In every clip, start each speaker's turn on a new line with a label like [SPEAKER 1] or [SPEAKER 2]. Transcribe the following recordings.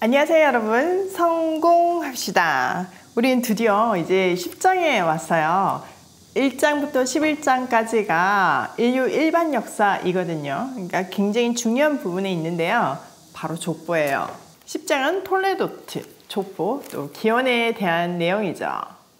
[SPEAKER 1] 안녕하세요 여러분, 성공합시다. 우린 드디어 이제 10장에 왔어요. 1장부터 11장까지가 인류 일반 역사이거든요. 그러니까 굉장히 중요한 부분에 있는데요. 바로 족보예요. 10장은 톨레도트, 족보, 또 기원에 대한 내용이죠.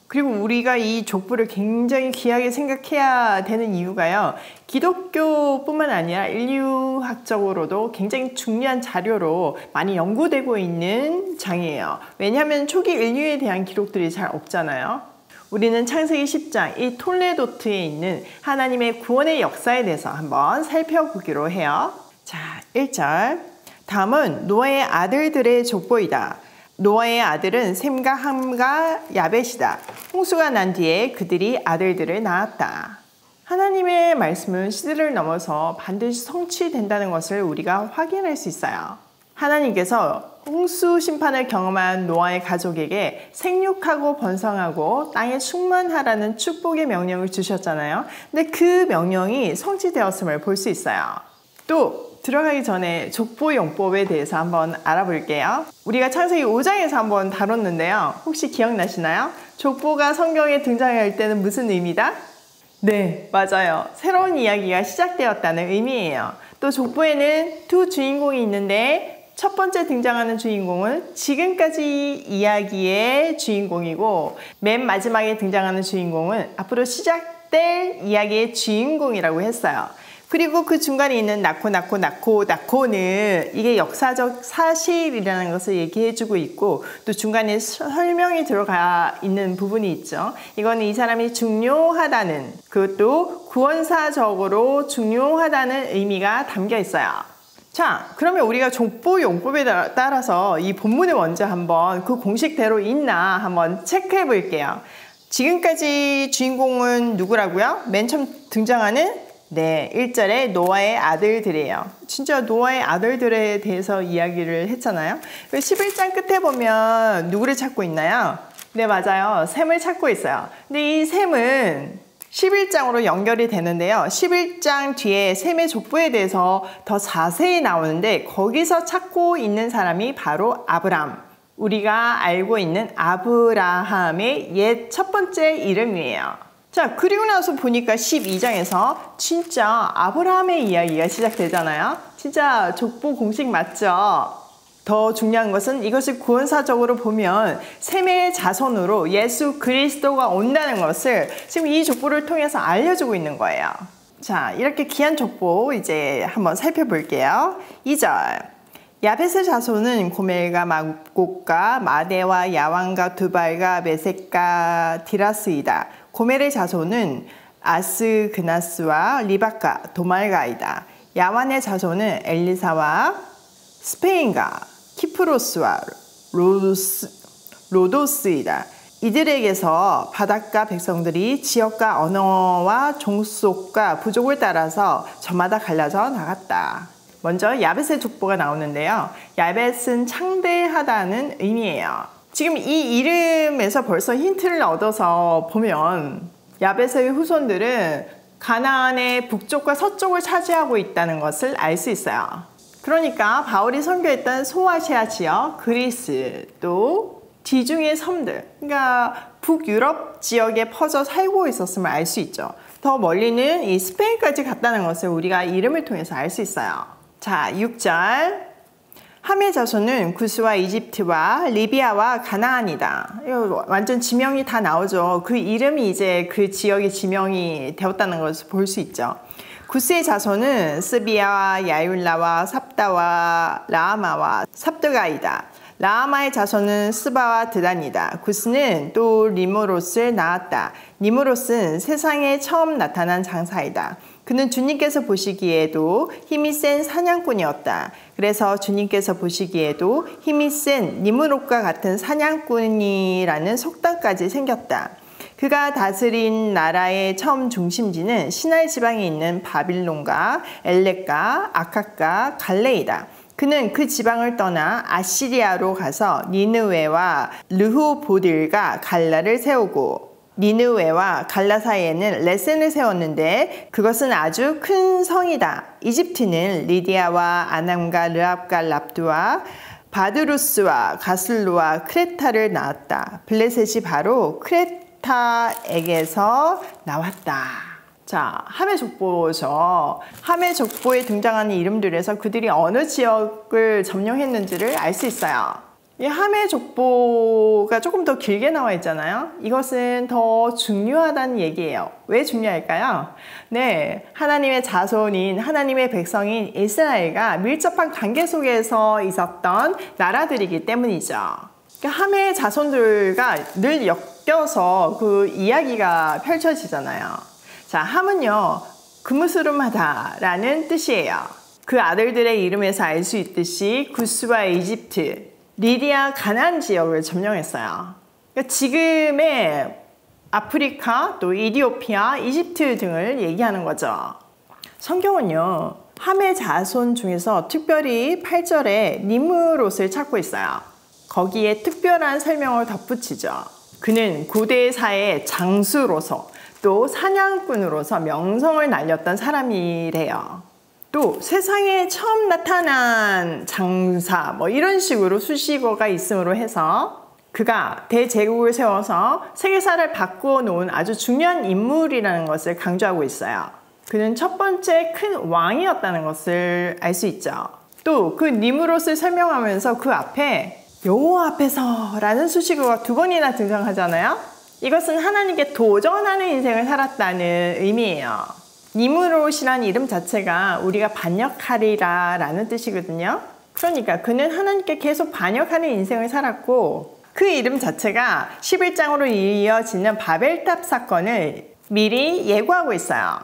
[SPEAKER 1] 그리고 우리가 이 족보를 굉장히 귀하게 생각해야 되는 이유가요. 기독교뿐만 아니라 인류학적으로도 굉장히 중요한 자료로 많이 연구되고 있는 장이에요. 왜냐하면 초기 인류에 대한 기록들이 잘 없잖아요. 우리는 창세기 10장 이 톨레도트에 있는 하나님의 구원의 역사에 대해서 한번 살펴보기로 해요. 자, 1절. 다음은 노아의 아들들의 족보이다. 노아의 아들은 셈과 함과 야벳이다. 홍수가 난 뒤에 그들이 아들들을 낳았다. 하나님의 말씀은 시대를 넘어서 반드시 성취된다는 것을 우리가 확인할 수 있어요. 하나님께서 홍수 심판을 경험한 노아의 가족에게 생육하고 번성하고 땅에 충만하라는 축복의 명령을 주셨잖아요. 근데 그 명령이 성취되었음을 볼 수 있어요. 또 들어가기 전에 족보 용법에 대해서 한번 알아볼게요. 우리가 창세기 5장에서 한번 다뤘는데요. 혹시 기억나시나요? 족보가 성경에 등장할 때는 무슨 의미다? 네, 맞아요. 새로운 이야기가 시작되었다는 의미예요. 또 족보에는 두 주인공이 있는데 첫 번째 등장하는 주인공은 지금까지 이야기의 주인공이고 맨 마지막에 등장하는 주인공은 앞으로 시작될 이야기의 주인공이라고 했어요. 그리고 그 중간에 있는 나코는 이게 역사적 사실이라는 것을 얘기해주고 있고 또 중간에 설명이 들어가 있는 부분이 있죠. 이거는 이 사람이 중요하다는, 그것도 구원사적으로 중요하다는 의미가 담겨 있어요. 자, 그러면 우리가 족보 용법에 따라서 이 본문을 먼저 한번 그 공식대로 있나 한번 체크해 볼게요. 지금까지 주인공은 누구라고요? 맨 처음 등장하는 1절에 노아의 아들들이에요. 진짜 노아의 아들들에 대해서 이야기를 했잖아요. 11장 끝에 보면 누구를 찾고 있나요? 네, 맞아요. 셈을 찾고 있어요. 근데 이 셈은 11장으로 연결이 되는데요. 11장 뒤에 셈의 족보에 대해서 더 자세히 나오는데 거기서 찾고 있는 사람이 바로 아브람. 우리가 알고 있는 아브라함의 옛 첫 번째 이름이에요. 자, 그리고 나서 보니까 12장에서 진짜 아브라함의 이야기가 시작되잖아요. 진짜 족보 공식 맞죠? 더 중요한 것은 이것을 구원사적으로 보면 셈의 자손으로 예수 그리스도가 온다는 것을 지금 이 족보를 통해서 알려주고 있는 거예요. 자, 이렇게 귀한 족보 이제 한번 살펴볼게요. 2절. 야벳의 자손은 고멜과 마곡과 마대와 야완과 두발과 메섹과 디라스이다. 고멜의 자손은 아스그나스와 리바카, 도말가이다. 야완의 자손은 엘리사와 스페인과 키프로스와 로도스이다. 이들에게서 바닷가 백성들이 지역과 언어와 종속과 부족을 따라서 저마다 갈라져 나갔다. 먼저 야벳의 족보가 나오는데요. 야벳은 창대하다는 의미예요. 지금 이 이름에서 벌써 힌트를 얻어서 보면 야벳의 후손들은 가나안의 북쪽과 서쪽을 차지하고 있다는 것을 알 수 있어요. 그러니까 바울이 선교했던 소아시아 지역, 그리스, 또 지중해 섬들, 그러니까 북유럽 지역에 퍼져 살고 있었음을 알 수 있죠. 더 멀리는 이 스페인까지 갔다는 것을 우리가 이름을 통해서 알 수 있어요. 자, 6절. 함의 자손은 구스와 이집트와 리비아와 가나안이다. 이거 완전 지명이 다 나오죠. 그 이름이 이제 그 지역의 지명이 되었다는 것을 볼 수 있죠. 구스의 자손은 스비아와 야율라와 삽다와 라하마와 삽드가이다. 라하마의 자손은 스바와 드단이다. 구스는 또 리모롯을 낳았다. 리모롯은 세상에 처음 나타난 장사이다. 그는 주님께서 보시기에도 힘이 센 사냥꾼이었다. 그래서 주님께서 보시기에도 힘이 센 니므롯과 같은 사냥꾼이라는 속담까지 생겼다. 그가 다스린 나라의 처음 중심지는 시나이 지방에 있는 바빌론과 엘렉과 아캅과 갈레이다. 그는 그 지방을 떠나 아시리아로 가서 니느웨와 르후보딜과 갈라를 세우고 니느웨와 갈라 사이에는 레센을 세웠는데 그것은 아주 큰 성이다. 이집트는 리디아와 아남과 르압과 랍두와 바드루스와 가슬루와 크레타를 낳았다. 블레셋이 바로 크레타에게서 나왔다. 자, 함의 족보죠. 함의 족보에 등장하는 이름들에서 그들이 어느 지역을 점령했는지를 알 수 있어요. 이 함의 족보가 조금 더 길게 나와 있잖아요. 이것은 더 중요하다는 얘기예요. 왜 중요할까요? 네, 하나님의 자손인 하나님의 백성인 이스라엘과 밀접한 관계 속에서 있었던 나라들이기 때문이죠. 함의 자손들과 늘 엮여서 그 이야기가 펼쳐지잖아요. 자, 함은요, 그무스름하다라는 뜻이에요. 그 아들들의 이름에서 알 수 있듯이 구스와 이집트, 리디아, 가나안 지역을 점령했어요. 그러니까 지금의 아프리카, 또 이디오피아, 이집트 등을 얘기하는 거죠. 성경은요, 함의 자손 중에서 특별히 8절에 니므롯을 찾고 있어요. 거기에 특별한 설명을 덧붙이죠. 그는 고대사의 장수로서 또 사냥꾼으로서 명성을 날렸던 사람이래요. 또 세상에 처음 나타난 장사 이런 식으로 수식어가 있음으로 해서 그가 대제국을 세워서 세계사를 바꾸어 놓은 아주 중요한 인물이라는 것을 강조하고 있어요. 그는 첫 번째 큰 왕이었다는 것을 알 수 있죠. 또 그 니므롯을 설명하면서 그 앞에 여호와 앞에서 라는 수식어가 2번이나 등장하잖아요. 이것은 하나님께 도전하는 인생을 살았다는 의미예요. 니므롯이라는 이름 자체가 우리가 반역하리라 라는 뜻이거든요. 그러니까 그는 하나님께 계속 반역하는 인생을 살았고 그 이름 자체가 11장으로 이어지는 바벨탑 사건을 미리 예고하고 있어요.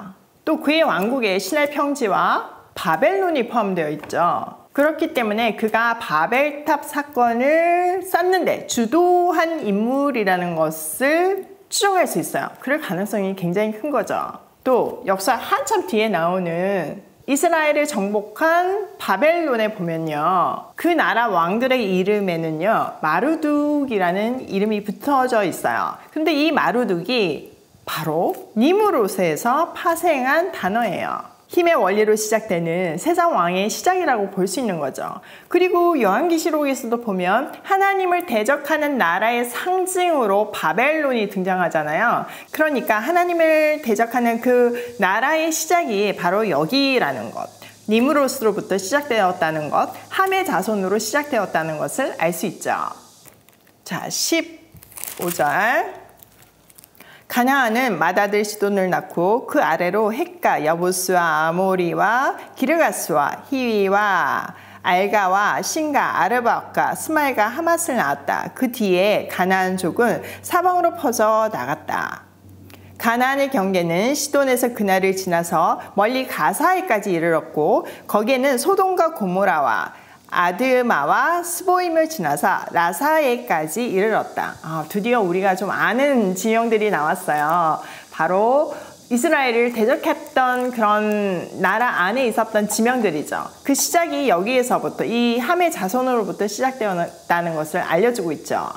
[SPEAKER 1] 또 그의 왕국에 신할 평지와 바벨론이 포함되어 있죠. 그렇기 때문에 그가 바벨탑 사건을 쌓는데 주도한 인물이라는 것을 추정할 수 있어요. 그럴 가능성이 굉장히 큰 거죠. 또 역사 한참 뒤에 나오는 이스라엘을 정복한 바벨론에 보면요, 그 나라 왕들의 이름에는요 마루둑이라는 이름이 붙어져 있어요. 근데 이 마루둑이 바로 니므롯에서 파생한 단어예요. 힘의 원리로 시작되는 세상 왕의 시작이라고 볼 수 있는 거죠. 그리고 요한계시록에서도 보면 하나님을 대적하는 나라의 상징으로 바벨론이 등장하잖아요. 그러니까 하나님을 대적하는 그 나라의 시작이 바로 여기라는 것, 니므롯으로부터 시작되었다는 것, 함의 자손으로 시작되었다는 것을 알 수 있죠. 자, 15절. 가나안은 맏아들 시돈을 낳고 그 아래로 헷가, 여부스와 아모리와 기르가스와 히위와 알가와 신가, 아르바과 스말과 하맛을 낳았다. 그 뒤에 가나안족은 사방으로 퍼져 나갔다. 가나안의 경계는 시돈에서 그날을 지나서 멀리 가사에까지 이르렀고 거기에는 소돔과 고모라와 아드마와 스보임을 지나서 라사에까지 이르렀다. 드디어 우리가 좀 아는 지명들이 나왔어요. 바로 이스라엘을 대적했던 그런 나라 안에 있었던 지명들이죠. 그 시작이 여기에서부터 이 함의 자손으로부터 시작되었다는 것을 알려주고 있죠.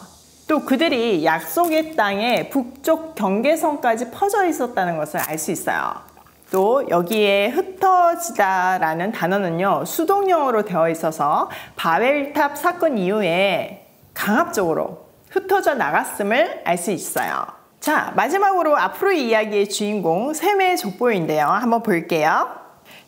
[SPEAKER 1] 또 그들이 약속의 땅의 북쪽 경계선까지 퍼져 있었다는 것을 알 수 있어요. 또 여기에 흩어지다라는 단어는요, 수동형으로 되어 있어서 바벨탑 사건 이후에 강압적으로 흩어져 나갔음을 알 수 있어요. 자, 마지막으로 앞으로 이야기의 주인공 셈의 족보인데요. 한번 볼게요.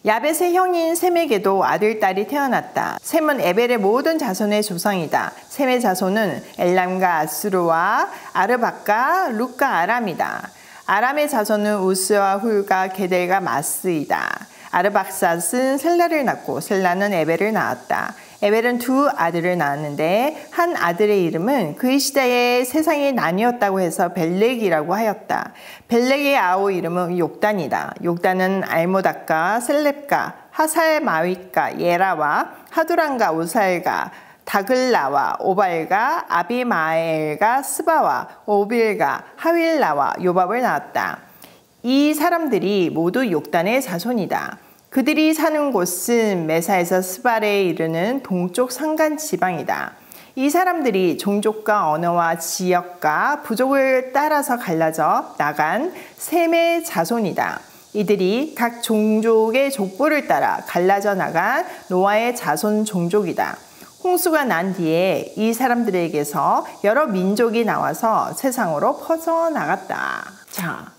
[SPEAKER 1] 야벳의 형인 셈에게도 아들, 딸이 태어났다. 셈은 에벨의 모든 자손의 조상이다. 셈의 자손은 엘람과 아수르와 아르박과 룻과 아람이다. 아람의 자손은 우스와 훌과 게델과 마스이다. 아르박삿은 셀라를 낳고 셀라는 에벨을 낳았다. 에벨은 2 아들을 낳았는데 한 아들의 이름은 그의 시대에 세상이 나뉘었다고 해서 벨렉이라고 하였다. 벨렉의 아우 이름은 욕단이다. 욕단은 알모닥과 셀렙과 하살마윗과 예라와 하두람과 우살과 다글라와 오발과 아비마엘과 스바와 오빌과 하윌라와 요밥을 낳았다. 이 사람들이 모두 욕단의 자손이다. 그들이 사는 곳은 메사에서 스발에 이르는 동쪽 산간 지방이다. 이 사람들이 종족과 언어와 지역과 부족을 따라서 갈라져 나간 셈의 자손이다. 이들이 각 종족의 족보를 따라 갈라져 나간 노아의 자손 종족이다. 홍수가 난 뒤에 이 사람들에게서 여러 민족이 나와서 세상으로 퍼져나갔다. 자,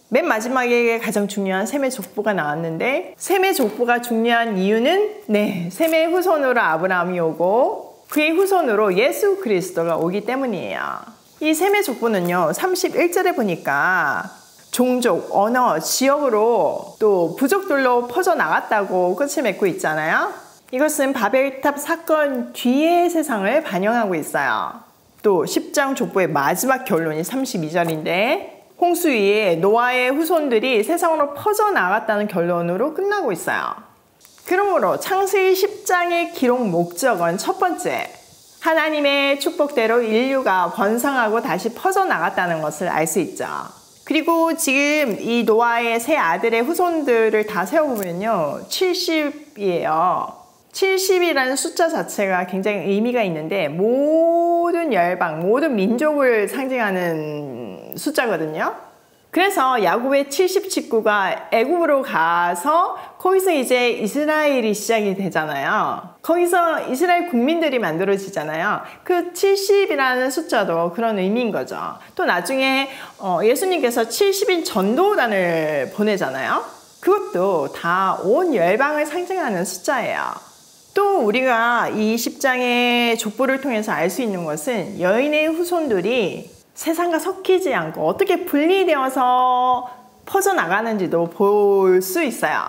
[SPEAKER 1] 맨 마지막에 가장 중요한 셈의 족보가 나왔는데, 셈의 족보가 중요한 이유는 셈의 후손으로 아브라함이 오고 그의 후손으로 예수 그리스도가 오기 때문이에요. 이 셈의 족보는요, 31절에 보니까 종족, 언어, 지역으로 또 부족들로 퍼져나갔다고 끝을 맺고 있잖아요. 이것은 바벨탑 사건 뒤의 세상을 반영하고 있어요. 또 10장 족보의 마지막 결론이 32절인데 홍수 위에 노아의 후손들이 세상으로 퍼져나갔다는 결론으로 끝나고 있어요. 그러므로 창세기 10장의 기록 목적은 첫 번째, 하나님의 축복대로 인류가 번성하고 다시 퍼져나갔다는 것을 알 수 있죠. 그리고 지금 이 노아의 세 아들의 후손들을 다 세워보면요, 70이에요. 70이라는 숫자 자체가 굉장히 의미가 있는데 모든 열방, 모든 민족을 상징하는 숫자거든요. 그래서 야곱의 70 식구가 애굽으로 가서 거기서 이제 이스라엘이 시작이 되잖아요. 거기서 이스라엘 국민들이 만들어지잖아요. 그 70이라는 숫자도 그런 의미인 거죠. 또 나중에 예수님께서 70인 전도단을 보내잖아요. 그것도 다 온 열방을 상징하는 숫자예요. 또 우리가 이 10장의 족보를 통해서 알 수 있는 것은 여인의 후손들이 세상과 섞이지 않고 어떻게 분리되어서 퍼져나가는지도 볼 수 있어요.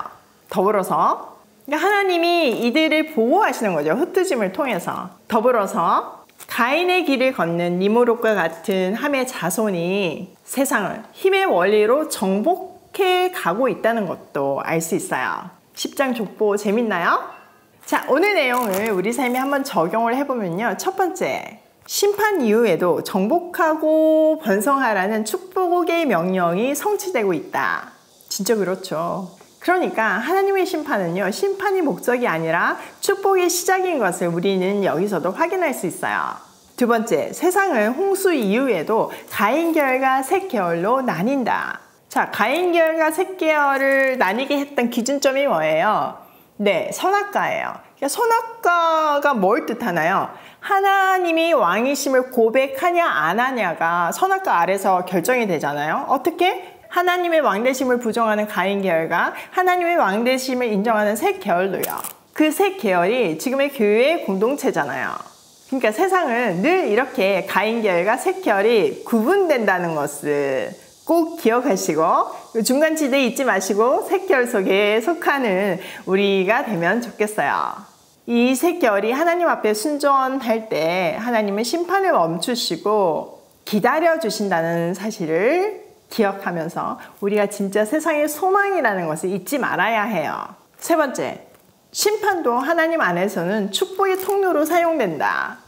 [SPEAKER 1] 더불어서 하나님이 이들을 보호하시는 거죠. 흩어짐을 통해서. 더불어서 가인의 길을 걷는 니므롯과 같은 함의 자손이 세상을 힘의 원리로 정복해 가고 있다는 것도 알 수 있어요. 10장 족보 재밌나요? 자, 오늘 내용을 우리 삶에 한번 적용을 해보면요. 첫 번째, 심판 이후에도 정복하고 번성하라는 축복의 명령이 성취되고 있다. 진짜 그렇죠. 그러니까 하나님의 심판은요, 심판이 목적이 아니라 축복의 시작인 것을 우리는 여기서도 확인할 수 있어요. 두 번째, 세상은 홍수 이후에도 가인계열과 셋계열로 나뉜다. 자, 가인계열과 셋계열을 나뉘게 했던 기준점이 뭐예요? 선악과예요. 그러니까 선악과가 뭘 뜻하나요? 하나님이 왕이심을 고백하냐 안 하냐가 선악과 아래서 결정이 되잖아요. 어떻게? 하나님의 왕되심을 부정하는 가인 계열과 하나님의 왕되심을 인정하는 셋 계열로요. 그 셋 계열이 지금의 교회의 공동체잖아요. 그러니까 세상은 늘 이렇게 가인 계열과 셋 계열이 구분된다는 것을 꼭 기억하시고 중간지대에 잊지 마시고 셋 계열 속에 속하는 우리가 되면 좋겠어요. 이 셋 계열이 하나님 앞에 순종할 때 하나님은 심판을 멈추시고 기다려주신다는 사실을 기억하면서 우리가 진짜 세상의 소망이라는 것을 잊지 말아야 해요. 세 번째, 심판도 하나님 안에서는 축복의 통로로 사용된다.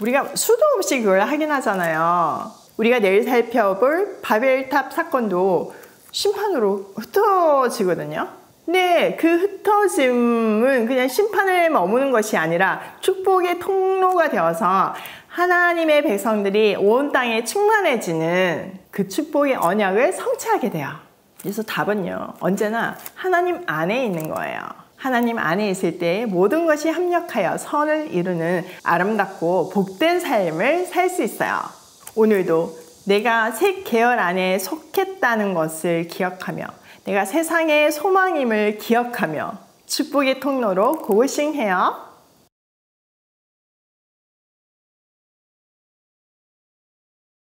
[SPEAKER 1] 우리가 수도 없이 그걸 확인하잖아요. 우리가 내일 살펴볼 바벨탑 사건도 심판으로 흩어지거든요. 근데 그 흩어짐은 그냥 심판을 머무는 것이 아니라 축복의 통로가 되어서 하나님의 백성들이 온 땅에 충만해지는 그 축복의 언약을 성취하게 돼요. 그래서 답은요, 언제나 하나님 안에 있는 거예요. 하나님 안에 있을 때 모든 것이 합력하여 선을 이루는 아름답고 복된 삶을 살 수 있어요. 오늘도 내가 셋 계열 안에 속했다는 것을 기억하며 내가 세상의 소망임을 기억하며 축복의 통로로 고고싱해요.